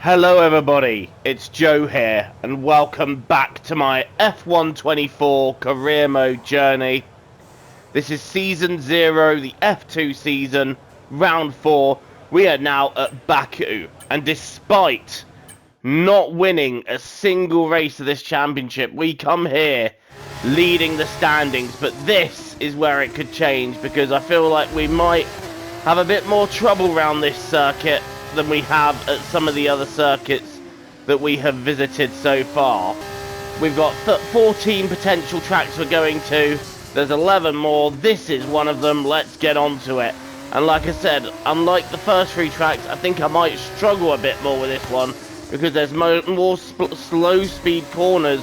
Hello everybody, it's Joe here, and welcome back to my F124 career mode journey. This is Season 0, the F2 season, Round 4. We are now at Baku, and despite not winning a single race of this championship, we come here leading the standings, but this is where it could change, because I feel like we might have a bit more trouble around this circuit than we have at some of the other circuits that we have visited so far. We've got 14 potential tracks we're going to. There's 11 more. This is one of them. Let's get on to it. And like I said, unlike the first 3 tracks, I think I might struggle a bit more with this one because there's more slow speed corners,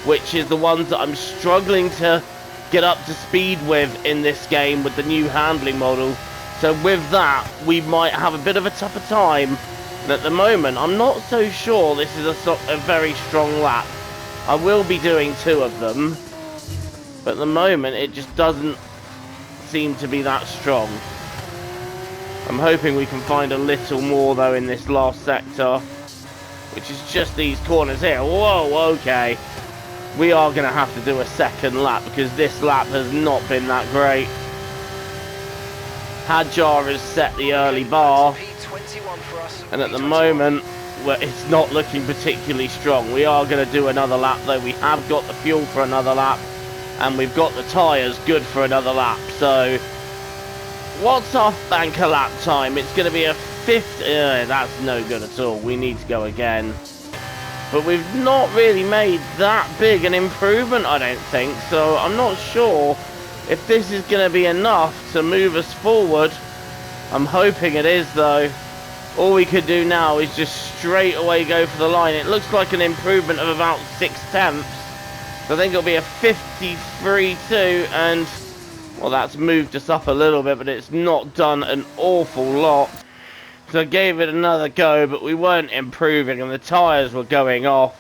which is the ones that I'm struggling to get up to speed with in this game with the new handling model. So with that, we might have a bit of a tougher time. And at the moment, I'm not so sure this is a very strong lap. I will be doing 2 of them. But at the moment, it just doesn't seem to be that strong. I'm hoping we can find a little more, though, in this last sector. Which is just these corners here. Whoa, okay. We are going to have to do a second lap because this lap has not been that great. Hadjar has set the early bar, and at the moment it's not looking particularly strong. We are going to do another lap, though. We have got the fuel for another lap, and we've got the tyres good for another lap. So what's our banker lap time? It's going to be a 50. That's no good at all. We need to go again, but we've not really made that big an improvement, I don't think. So I'm not sure if this is going to be enough to move us forward. I'm hoping it is, though. All we could do now is just straight away go for the line. It looks like an improvement of about 6/10. So I think it'll be a 53.2, and well, that's moved us up a little bit, but it's not done an awful lot. So I gave it another go, but we weren't improving, and the tyres were going off.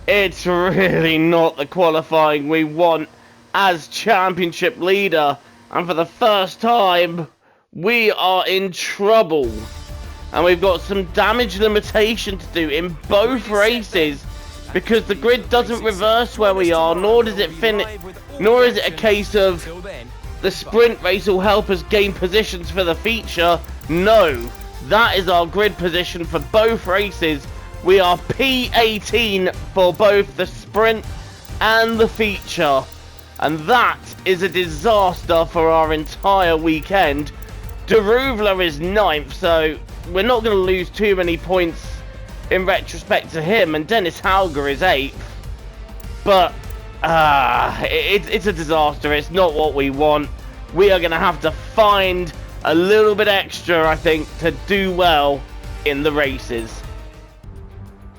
It's really not the qualifying we want as championship leader, and for the first time we are in trouble, and we've got some damage limitation to do in both races because the grid doesn't reverse where we are, nor does it nor is it a case of the sprint race will help us gain positions for the feature. No, that is our grid position for both races. We are P18 for both the sprint and the feature. And that is a disaster for our entire weekend. Deruvla is 9th, so we're not going to lose too many points in retrospect to him. And Dennis Hauger is 8th. But it's a disaster. It's not what we want. We are going to have to find a little bit extra, I think, to do well in the races.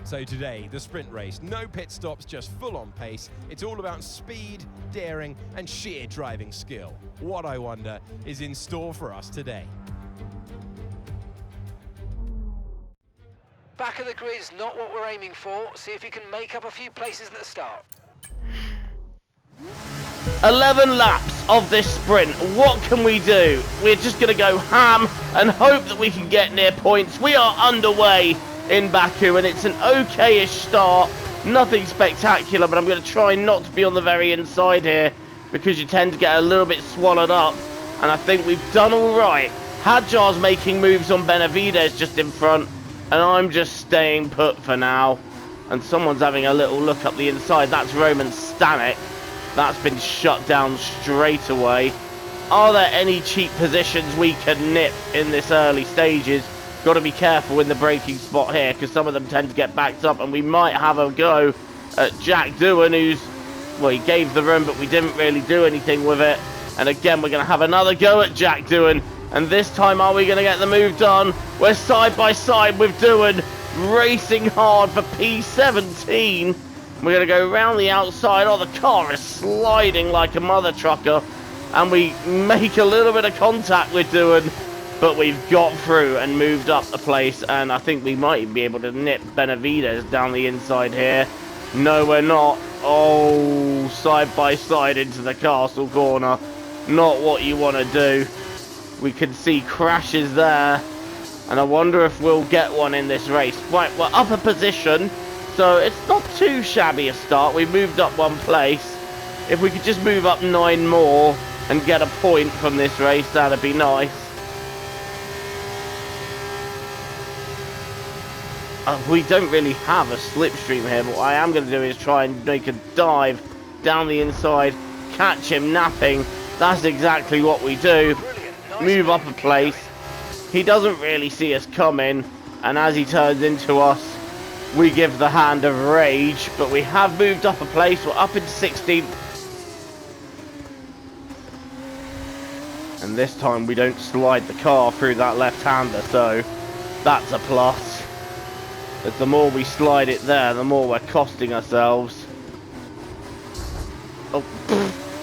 So today, the sprint race, no pit stops, just full-on pace. It's all about speed, daring, and sheer driving skill. What, I wonder, is in store for us today? Back of the grid's not what we're aiming for. See if you can make up a few places at the start. 11 laps of this sprint. What can we do? We're just going to go ham and hope that we can get near points. We are underway in Baku, and it's an okay-ish start. Nothing spectacular, but I'm going to try not to be on the very inside here because you tend to get a little bit swallowed up, and I think we've done all right. Hadjar's making moves on Benavides just in front, and I'm just staying put for now. And someone's having a little look up the inside. That's Roman Stanek. That's been shut down straight away. Are there any cheap positions we can nip in this early stages? Got to be careful in the braking spot here because some of them tend to get backed up, and we might have a go at Jack Doohan, who's, well, he gave the room, but we didn't really do anything with it. And again, we're going to have another go at Jack Doohan, and this time are we going to get the move done? We're side by side with Doohan, racing hard for P17. We're going to go round the outside. Oh, the car is sliding like a mother trucker, and we make a little bit of contact with Doohan. But we've got through and moved up the place, and I think we might be able to nip Benavides down the inside here. No, we're not. Oh, side by side into the castle corner. Not what you want to do. We can see crashes there. And I wonder if we'll get one in this race. Right, we're up a position, so it's not too shabby a start. We moved up one place. If we could just move up 9 more and get a point from this race, that'd be nice. We don't really have a slipstream here, but what I am going to do is try and make a dive down the inside, catch him napping. That's exactly what we do. Move up a place. He doesn't really see us coming, and as he turns into us, we give the hand of rage. But we have moved up a place. We're up into 16th. And this time we don't slide the car through that left-hander, so that's a plus. As the more we slide it there, the more we're costing ourselves. Oh,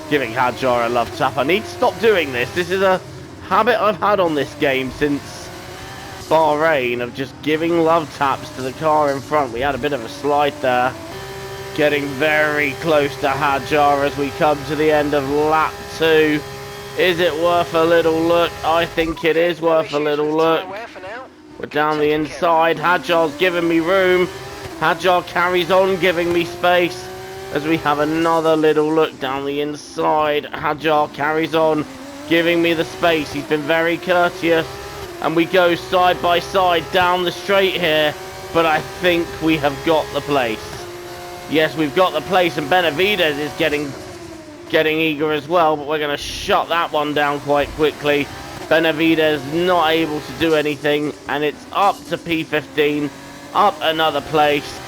giving Hadjar a love tap. I need to stop doing this. This is a habit I've had on this game since Bahrain, of just giving love taps to the car in front. We had a bit of a slide there. Getting very close to Hadjar as we come to the end of lap 2. Is it worth a little look? I think it is worth a little look. We're down the inside. Hadjar's giving me room. Hadjar carries on giving me space as we have another little look down the inside. Hadjar carries on giving me the space. He's been very courteous. And we go side by side down the straight here. But I think we have got the place. Yes, we've got the place, and Benavidez is getting eager as well, but we're going to shut that one down quite quickly. Benavidez not able to do anything, and it's up to P15, up another place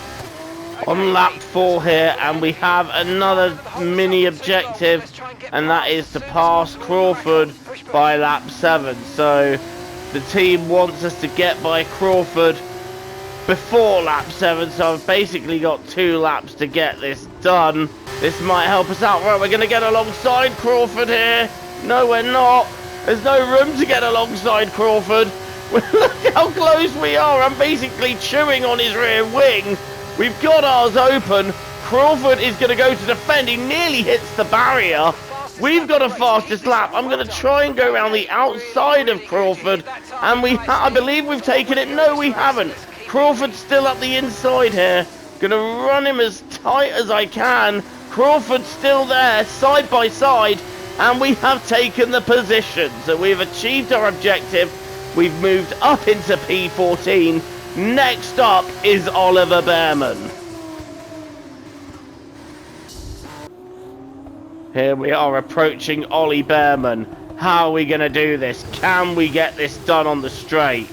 on lap 4 here, and we have another mini objective, and that is to pass Crawford by lap 7. So the team wants us to get by Crawford before lap 7, so I've basically got 2 laps to get this done. This might help us out. Right, we're going to get alongside Crawford here. No, we're not. There's no room to get alongside Crawford. Look how close we are. I'm basically chewing on his rear wing. We've got ours open. Crawford is going to go to defend. He nearly hits the barrier. We've got a fastest lap. I'm going to try and go around the outside of Crawford. And I believe we've taken it. No, we haven't. Crawford's still up the inside here. Going to run him as tight as I can. Crawford's still there, side by side, and we have taken the position. So we've achieved our objective. We've moved up into P14. Next up is Oliver Behrman. Here we are approaching Ollie Behrman. How are we going to do this? Can we get this done on the straight?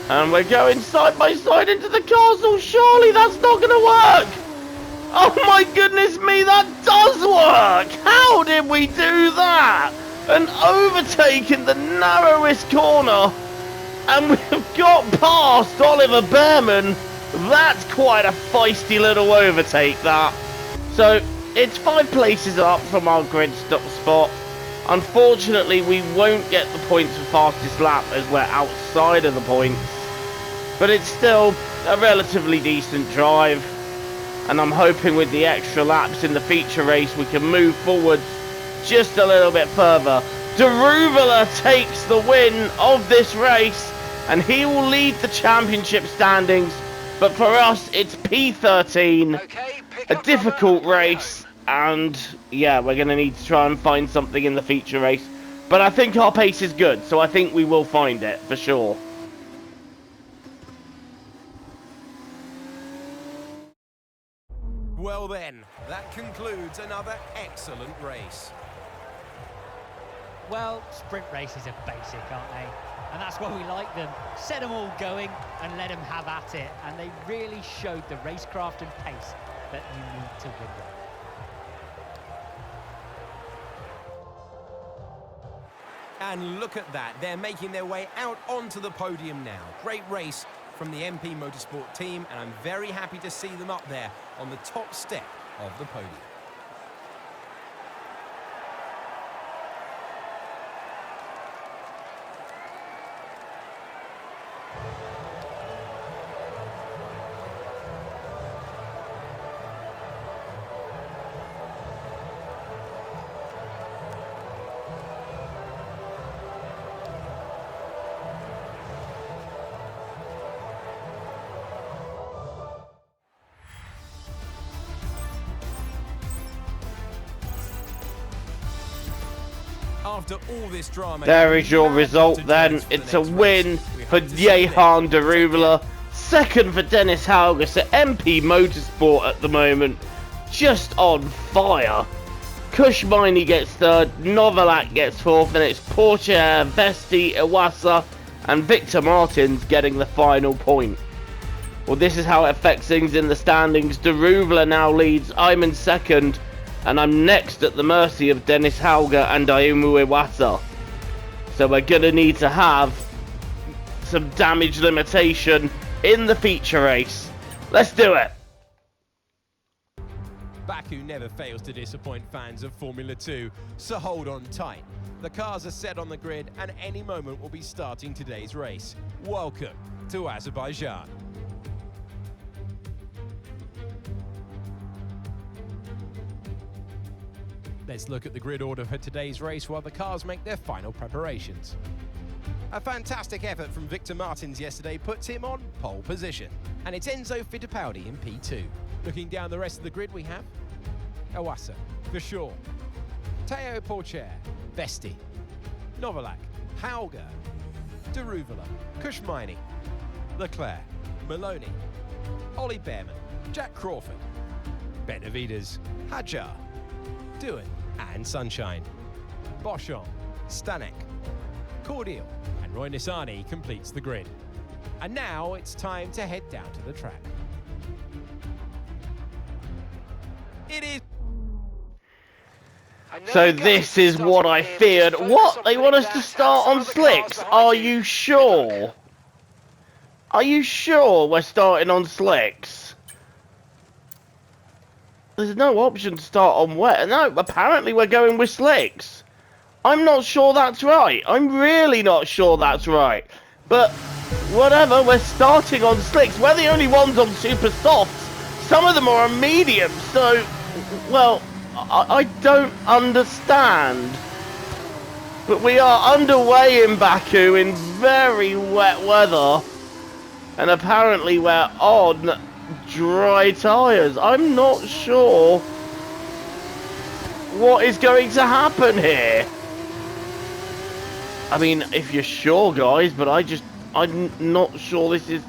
And we're going side by side into the castle. Surely that's not going to work. Oh my goodness me, that does work! How did we do that? And overtaken the narrowest corner, and we've got past Oliver Behrman. That's quite a feisty little overtake, that. So it's 5 places up from our grid stop spot. Unfortunately, we won't get the points for fastest lap as we're outside of the points, but it's still a relatively decent drive. And I'm hoping with the extra laps in the feature race, we can move forward just a little bit further. Deruvala takes the win of this race, and he will lead the championship standings. But for us, it's P13, a difficult race. And yeah, we're going to need to try and find something in the feature race. But I think our pace is good, so I think we will find it for sure. Well then, that concludes another excellent race. Well, sprint races are basic, aren't they? And that's why we like them. Set them all going and let them have at it. And they really showed the racecraft and pace that you need to win them. And look at that, they're making their way out onto the podium now. Great race from the MP Motorsport team, and I'm very happy to see them up there on the top step of the podium. After all this drama, There is your result then. It's a win for Jehan Daruvula. Second for Dennis Hauger at MP Motorsport at the moment. Just on fire. Kushmini gets third, Novalak gets fourth, and it's Porsche, Vesti, Iwasa, and Victor Martins getting the final point. Well, this is how it affects things in the standings. Daruvula now leads. I'm in second, and I'm next at the mercy of Dennis Hauger and Ayumu Iwasa. So we're going to need to have some damage limitation in the feature race. Let's do it. Baku never fails to disappoint fans of Formula 2, so hold on tight. The cars are set on the grid and any moment will be starting today's race. Welcome to Azerbaijan. Let's look at the grid order for today's race while the cars make their final preparations. A fantastic effort from Victor Martins yesterday puts him on pole position. And it's Enzo Fittipaldi in P2. Looking down the rest of the grid, we have Iwasa, Vishal, Teo Porcher, Vesti, Novalak, Hauger, Daruvula, Kushmini, Leclerc, Maloney, Ollie Behrman, Jack Crawford, Benavides, Hadjar, Doohan and Sunshine, Boschon, Stanek, Cordial and Roy Nissany completes the grid. And now it's time to head down to the track. It is. So this is what I feared. What? They want us to start on slicks? Are you sure? Are you sure we're starting on slicks? There's no option to start on wet. No, apparently we're going with slicks. I'm not sure that's right. I'm really not sure that's right. But whatever, we're starting on slicks. We're the only ones on super softs. Some of them are on medium, so, well, I don't understand. But we are underway in Baku in very wet weather. And apparently we're on dry tyres. I'm not sure what is going to happen here. I mean, if you're sure, guys, but I'm not sure this is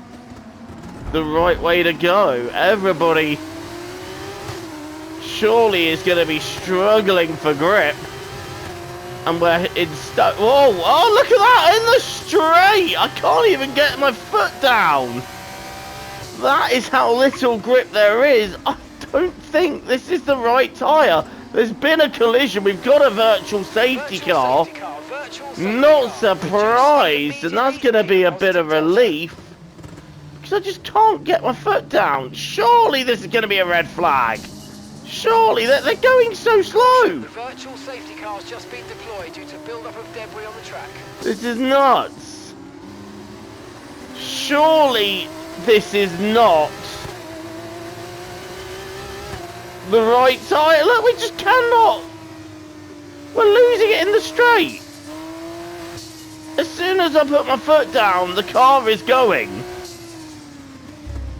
the right way to go. Everybody surely is going to be struggling for grip. And we're in stuck. Whoa, oh, look at that, in the straight. I can't even get my foot down. That is how little grip there is. I don't think this is the right tyre. There's been a collision. We've got a virtual safety car. Not surprised, and that's going to be a bit of relief. Because I just can't get my foot down. Surely this is going to be a red flag. Surely, they're going so slow. The virtual safety car's just been deployed due to build-up of debris on the track. This is nuts. Surely this is not the right tyre. Look, we just cannot. We're losing it in the straight. As soon as I put my foot down, the car is going.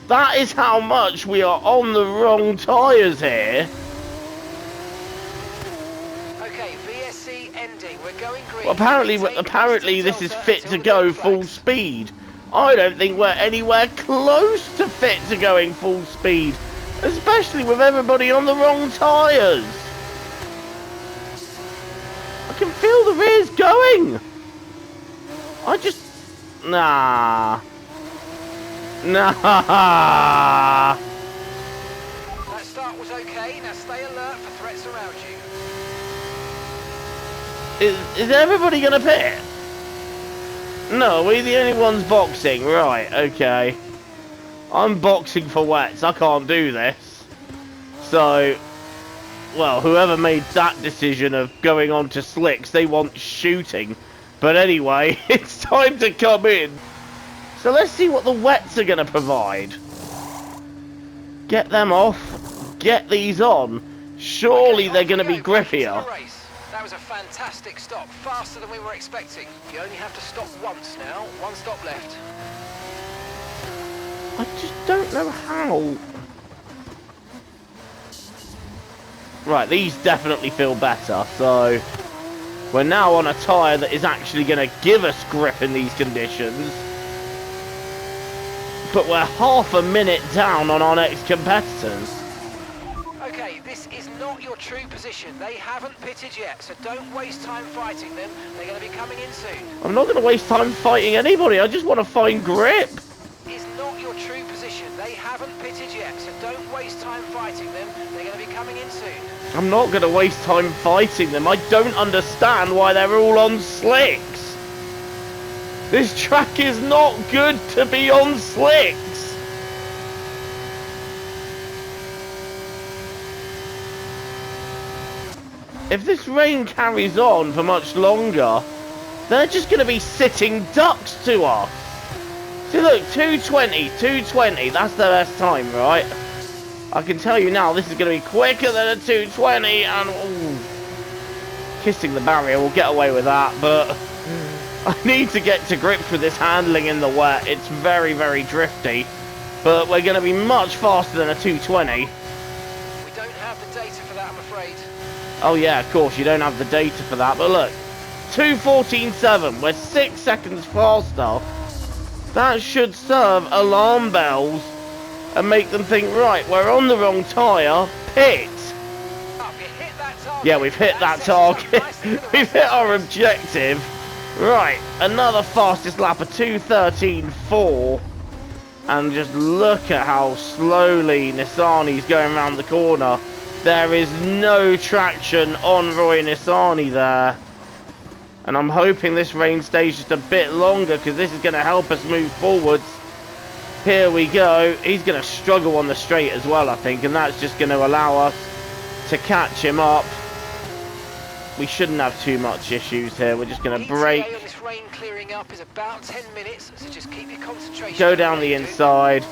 That is how much we are on the wrong tyres here. Okay, VSC ending. We're going green. Well, apparently this is fit to go full speed. I don't think we're anywhere close to fit to going full speed. Especially with everybody on the wrong tyres. I can feel the rears going. Nah. That start was okay. Now stay alert for threats around you. Is everybody going to pit? No, we're the only ones boxing. Right, okay. I'm boxing for wets. I can't do this. So, well, whoever made that decision of going on to slicks, they want shooting. But anyway, it's time to come in. So let's see what the wets are going to provide. Get them off. Get these on. Surely they're going to be grippier. That was a fantastic stop. Faster than we were expecting. You only have to stop once now. One stop left. I just don't know how. Right, these definitely feel better. So We're now on a tyre that is actually going to give us grip in these conditions. But we're half a minute down on our next competitors. Okay, this is not your true position. They haven't pitted yet, so don't waste time fighting them. They're going to be coming in soon. I'm not going to waste time fighting anybody. I just want to find grip. It's not your true position. They haven't pitted yet, so don't waste time fighting them. They're going to be coming in soon. I'm not going to waste time fighting them. I don't understand why they're all on slicks. This track is not good to be on slicks. If this rain carries on for much longer, they're just going to be sitting ducks to us. See, look, 2:20, that's the best time, right? I can tell you now, this is going to be quicker than a 2:20, and ooh, kissing the barrier, we'll get away with that, but I need to get to grips with this handling in the wet. It's very, very drifty, but we're going to be much faster than a 2:20. We don't have the data for that, I'm afraid. Oh yeah, of course, you don't have the data for that, but look, 2:14.7, we're 6 seconds faster. That should serve alarm bells and make them think, right, we're on the wrong tyre, pit. Yeah, we've hit that target. We've hit our objective. Right, another fastest lap of 2:13.4. And just look at how slowly Nissani's going around the corner. There is no traction on Roy Nissani there. And I'm hoping this rain stays just a bit longer, because this is going to help us move forwards. Here we go. He's going to struggle on the straight as well, I think. And that's just going to allow us to catch him up. We shouldn't have too much issues here. We're just going to brake. This rain clearing up is about 10 minutes, so just keep your concentration. Go down the inside.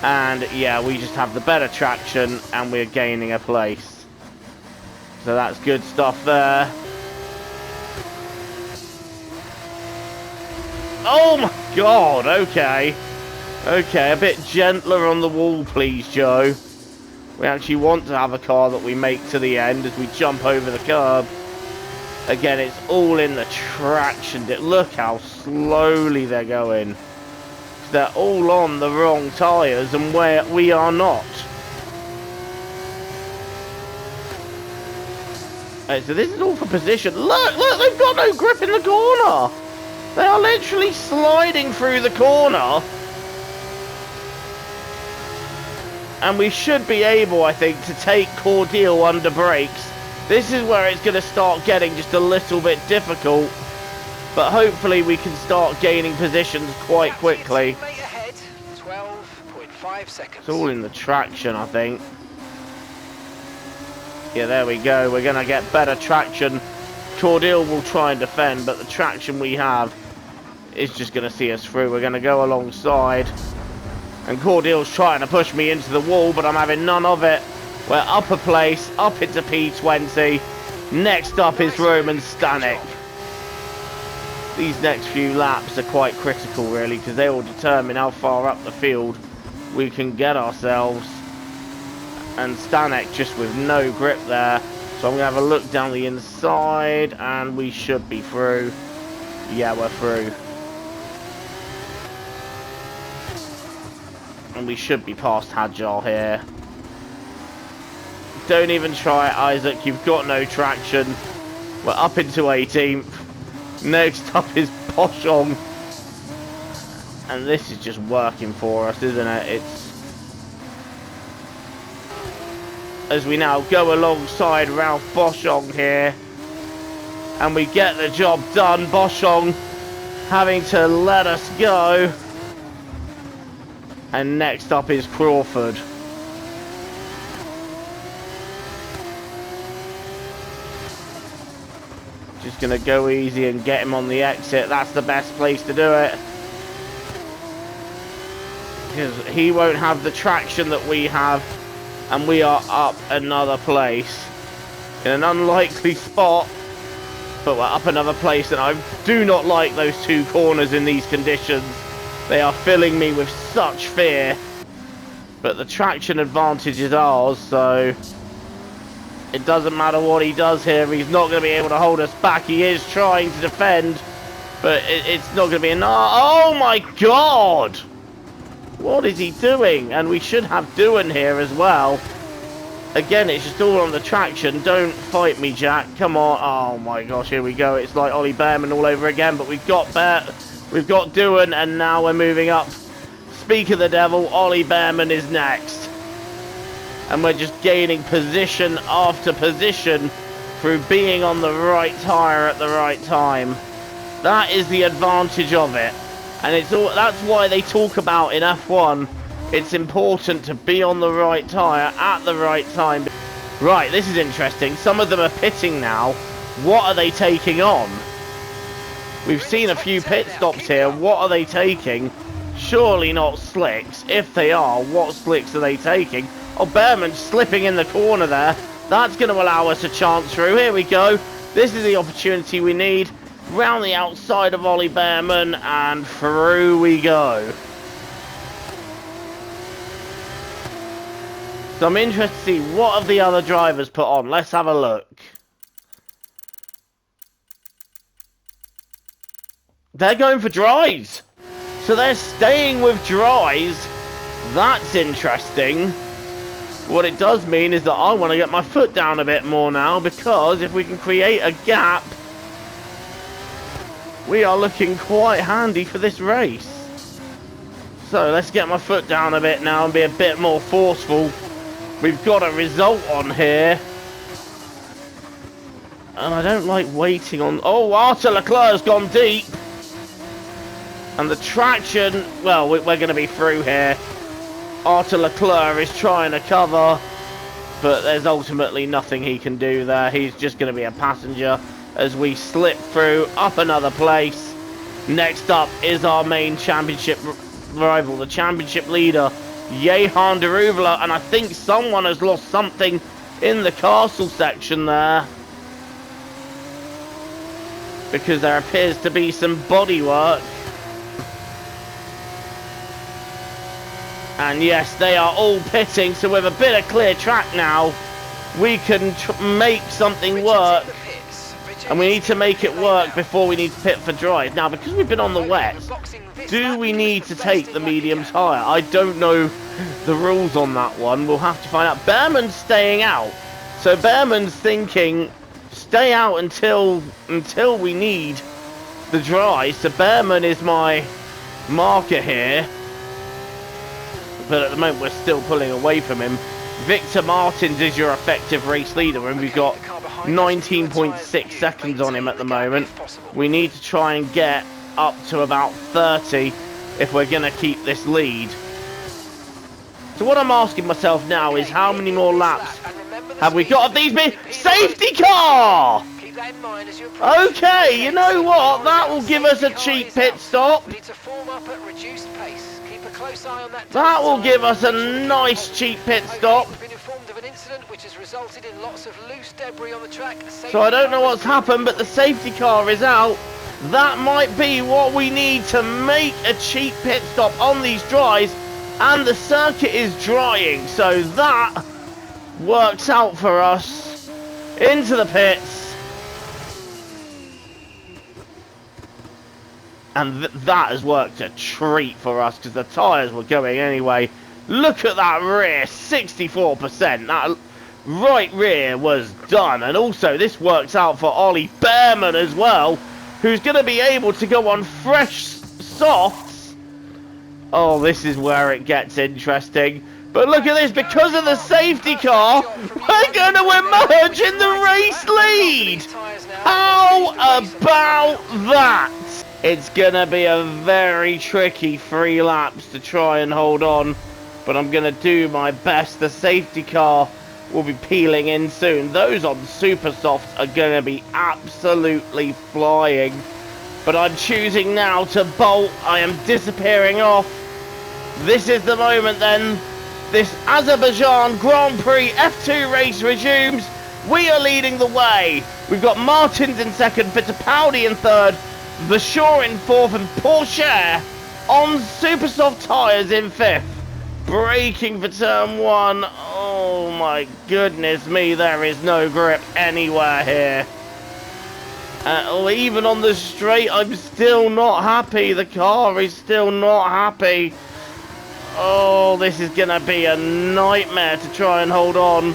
And yeah, we just have the better traction, and we're gaining a place. So that's good stuff there. Oh my god, okay. Okay, a bit gentler on the wall, please, Joe. We actually want to have a car that we make to the end as we jump over the curb. Again, it's all in the traction. Look how slowly they're going. They're all on the wrong tyres, and we are not. Right, so this is all for position. Look, they've got no grip in the corner. They are literally sliding through the corner. And we should be able, I think, to take Cordial under brakes. This is where it's going to start getting just a little bit difficult. But hopefully we can start gaining positions quite quickly. Ahead, 12.5 seconds. It's all in the traction, I think. Yeah, there we go. We're going to get better traction. Cordial will try and defend, but the traction we have is just going to see us through. We're going to go alongside. And Cordial's trying to push me into the wall, but I'm having none of it. We're up a place, up into P20. Next up is Roman Stanek. These next few laps are quite critical, really, because they will determine how far up the field we can get ourselves. And Stanek just with no grip there. So I'm going to have a look down the inside, and we should be through. Yeah, we're through. And we should be past Hadjar here. Don't even try it, Isaac. You've got no traction. We're up into 18th. Next up is Poshong. And this is just working for us, isn't it? It's... As we now go alongside Ralph Boschong here. And we get the job done. Boschong having to let us go. And next up is Crawford. Just going to go easy and get him on the exit. That's the best place to do it. Because he won't have the traction that we have. And we are up another place. In an unlikely spot. But we're up another place. And I do not like those two corners in these conditions. They are filling me with such fear. But the traction advantage is ours, so It doesn't matter what he does here. He's not going to be able to hold us back. He is trying to defend, but it's not going to be enough. Oh my God! What is he doing? And we should have Doohan here as well. Again, it's just all on the traction. Don't fight me, Jack. Come on. Oh my gosh, here we go. It's like Ollie Behrman all over again, but we've got Doohan, and now we're moving up. Speak of the devil, Ollie Behrman is next. And we're just gaining position after position through being on the right tyre at the right time. That is the advantage of it. And that's why they talk about in F1, it's important to be on the right tyre at the right time. Right, this is interesting. Some of them are pitting now. What are they taking on? We've seen a few pit stops here. What are they taking? Surely not slicks. If they are, what slicks are they taking? Oh, Behrman's slipping in the corner there. That's going to allow us a chance through. Here we go. This is the opportunity we need. Round the outside of Ollie Behrman, and through we go. So I'm interested to see what have the other drivers put on. Let's have a look. They're going for dries. So they're staying with dries. That's interesting. What it does mean is that I want to get my foot down a bit more now, because if we can create a gap, we are looking quite handy for this race. So let's get my foot down a bit now and be a bit more forceful. We've got a result on here. And I don't like waiting on... Oh, Arthur Leclerc's gone deep. And the traction... Well, we're going to be through here. Arthur Leclerc is trying to cover, but there's ultimately nothing he can do there. He's just going to be a passenger as we slip through up another place. Next up is our main championship rival, the championship leader, Jehan Daruvla, and I think someone has lost something in the castle section there, because there appears to be some bodywork. And yes, they are all pitting, so with a bit of clear track now, we can make something work. And we need to make it work before we need to pit for dries. Now, because we've been on the wets, do we need to take the medium tyre? I don't know the rules on that one. We'll have to find out. Behrman's staying out. So Behrman's thinking, stay out until we need the dries. So Behrman is my marker here. But at the moment, we're still pulling away from him. Victor Martins is your effective race leader, and we've got 19.6 seconds on him at the moment. We need to try and get up to about 30 if we're going to keep this lead. So what I'm asking myself now is, how many more laps have we got of these big safety car? Okay, you know what? That will give us a cheap pit stop. That will give us a nice cheap pit stop. So I don't know what's happened, but the safety car is out. That might be what we need to make a cheap pit stop on these dries, and the circuit is drying, so that works out for us. Into the pits. And that has worked a treat for us, because the tyres were going anyway. Look at that rear, 64%. That right rear was done. And also, this works out for Ollie Behrman as well, who's going to be able to go on fresh softs. Oh, this is where it gets interesting. But look at this, because of the safety car, we're going to emerge in the race lead. How about that? It's going to be a very tricky 3 laps to try and hold on, but I'm going to do my best. The safety car will be peeling in soon. Those on super softs are going to be absolutely flying, but I'm choosing now to bolt. I am disappearing off. This is the moment then. This Azerbaijan Grand Prix F2 race resumes. We are leading the way. We've got Martins in second, Fittipaldi in third, Vasseur in fourth, and Porsche on super soft tyres in fifth. Braking for turn one. Oh Oh my goodness me, there is no grip anywhere here. Or even on the straight, I'm still not happy. The car is still not happy. Oh, this is going to be a nightmare to try and hold on.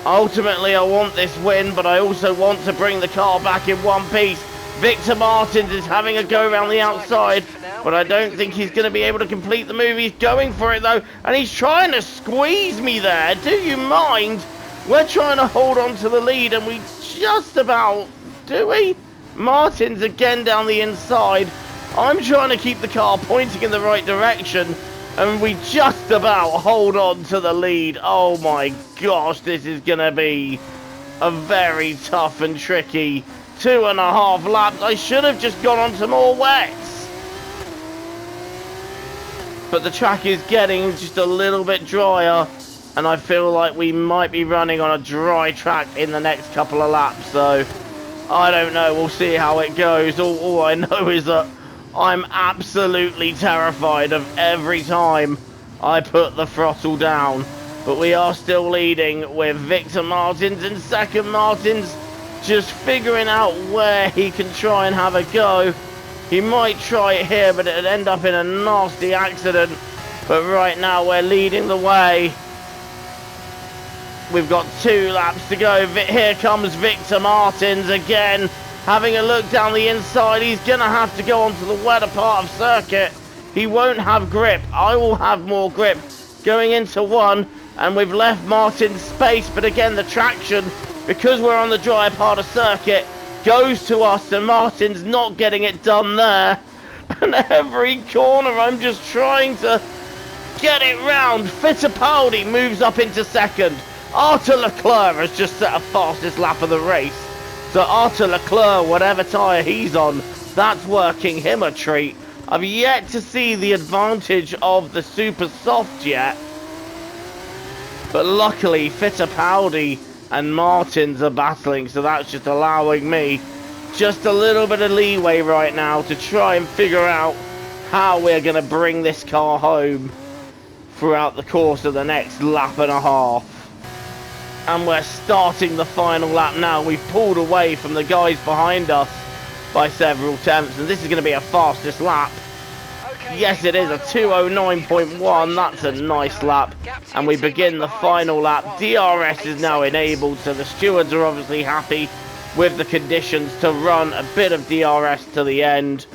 Ultimately, I want this win, but I also want to bring the car back in one piece. Victor Martins is having a go around the outside, but I don't think he's going to be able to complete the move. He's going for it, though, and he's trying to squeeze me there. Do you mind? We're trying to hold on to the lead, and we just about... Do we? Martins again down the inside. I'm trying to keep the car pointing in the right direction, and we just about hold on to the lead. Oh my gosh, this is going to be a very tough and tricky 2.5 laps. I should have just gone on to more wets. But the track is getting just a little bit drier, and I feel like we might be running on a dry track in the next couple of laps. So I don't know, we'll see how it goes. All I know is that I'm absolutely terrified of every time I put the throttle down. But we are still leading with Victor Martins in second. Martins just figuring out where he can try and have a go. He might try it here, but it'd end up in a nasty accident. But right now we're leading the way. We've got 2 laps to go. Here comes Victor Martins again. Having a look down the inside, he's going to have to go onto the wetter part of circuit. He won't have grip. I will have more grip going into 1, and we've left Martin space, but again, the traction, because we're on the dry part of circuit, goes to us, and Martin's not getting it done there. And every corner, I'm just trying to get it round. Fittipaldi moves up into second. Arthur Leclerc has just set a fastest lap of the race. So Arthur Leclerc, whatever tyre he's on, that's working him a treat. I've yet to see the advantage of the super soft yet. But luckily, Fittipaldi and Martins are battling, so that's just allowing me just a little bit of leeway right now to try and figure out how we're going to bring this car home throughout the course of the next lap and a half. And we're starting the final lap now. We've pulled away from the guys behind us by several tenths, and this is going to be a fastest lap. Yes, it is a 2:09.1. That's a nice lap. And we begin the final lap. DRS is now enabled, so the stewards are obviously happy with the conditions to run a bit of DRS to the end.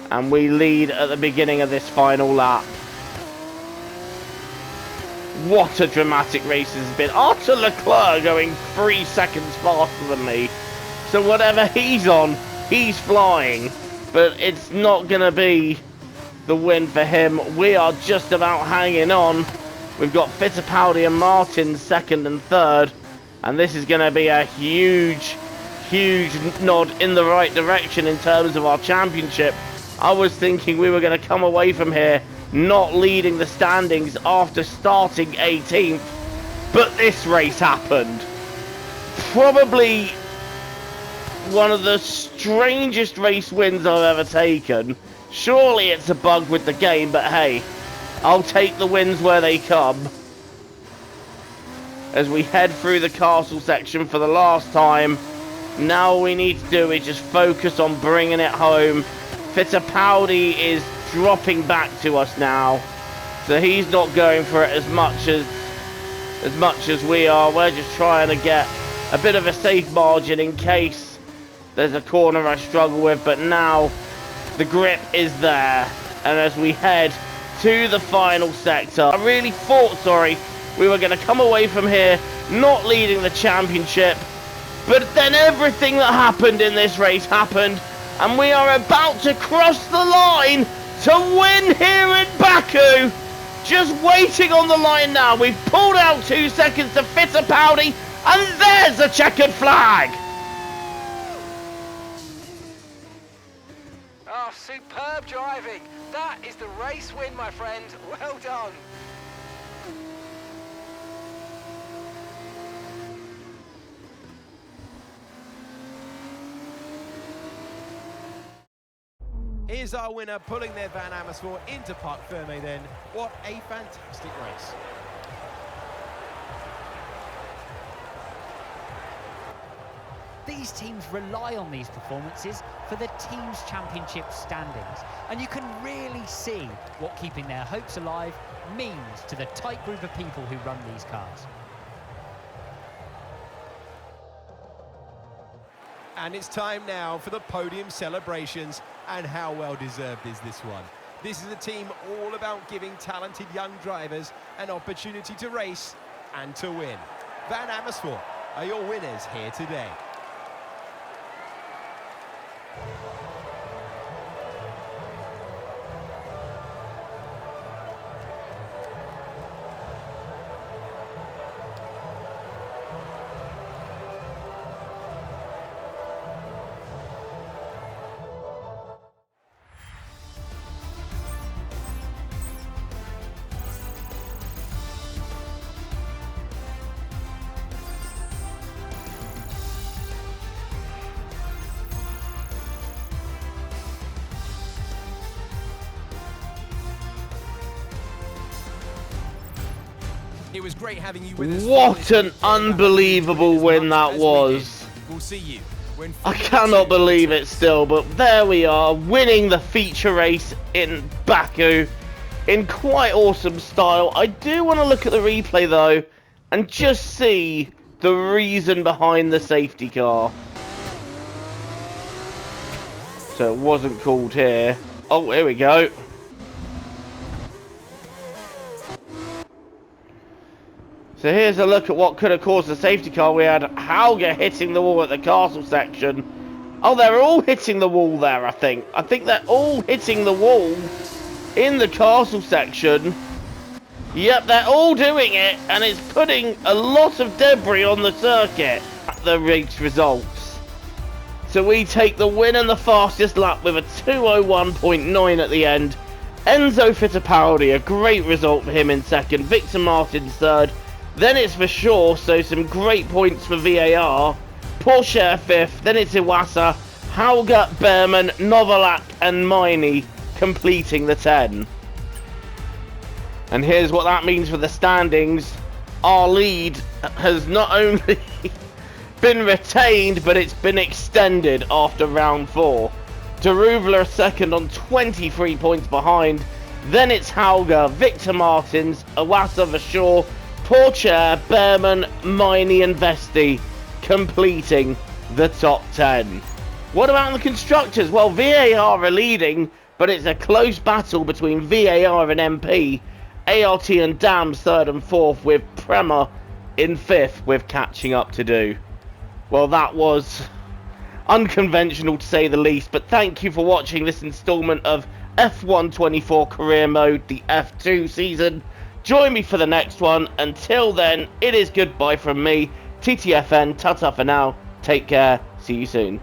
And we lead at the beginning of this final lap. What a dramatic race this has been. Arthur Leclerc going 3 seconds faster than me. So whatever he's on, he's flying. But it's not going to be the win for him. We are just about hanging on. We've got Fittipaldi and Martin second and third. And this is going to be a huge, huge nod in the right direction in terms of our championship. I was thinking we were going to come away from here not leading the standings after starting 18th, but this race happened. Probably one of the strangest race wins I've ever taken. Surely it's a bug with the game, but hey, I'll take the wins where they come. As we head through the castle section for the last time, now all we need to do is just focus on bringing it home. Fittipaldi is dropping back to us now, so he's not going for it as much as we are. We're just trying to get a bit of a safe margin in case there's a corner I struggle with, but now the grip is there. And as we head to the final sector, I really thought, we were going to come away from here not leading the championship, but then everything that happened in this race happened, and we are about to cross the line to win here in Baku. Just waiting on the line now. We've pulled out 2 seconds to Fittipaldi, and there's a checkered flag. Oh, superb driving. That is the race win, my friend. Well done. Here's our winner, pulling their Van Amersfoort into Parc Fermé then. What a fantastic race. These teams rely on these performances for the team's championship standings, and you can really see what keeping their hopes alive means to the tight group of people who run these cars. And it's time now for the podium celebrations, and how well deserved is this one? This is a team all about giving talented young drivers an opportunity to race and to win. Van Amersfoort are your winners here today. It was great having you with us. What an unbelievable win that was. We'll see you when I cannot believe it still, but there we are, winning the feature race in Baku in quite awesome style. I do want to look at the replay though and just see the reason behind the safety car. So it wasn't called here. Oh, here we go. So here's a look at what could have caused the safety car. We had Hauger hitting the wall at the castle section. Oh, they're all hitting the wall there, I think. I think they're all hitting the wall in the castle section. Yep, they're all doing it, and it's putting a lot of debris on the circuit at the race results. So we take the win and the fastest lap with a 2:01.9 at the end. Enzo Fittipaldi, a great result for him in second. Victor Martins third. Then it's for sure, so some great points for VAR. Porsche fifth, then it's Iwasa, Hauger, Behrman, Novalak and Miney completing the 10. And here's what that means for the standings. Our lead has not only been retained, but it's been extended after round 4. Daruvla second on 23 points behind. Then it's Hauger, Victor Martins, Iwasa Vashore, Porsche, Behrman, Miney and Vesti completing the top 10. What about the constructors? Well, VAR are leading, but it's a close battle between VAR and MP. ART and Dams third and fourth, with Prema in fifth with catching up to do. Well, that was unconventional to say the least, but thank you for watching this instalment of F1 24 Career Mode, the F2 season. Join me for the next one. Until then, it is goodbye from me, TTFN, ta-ta for now, take care, see you soon.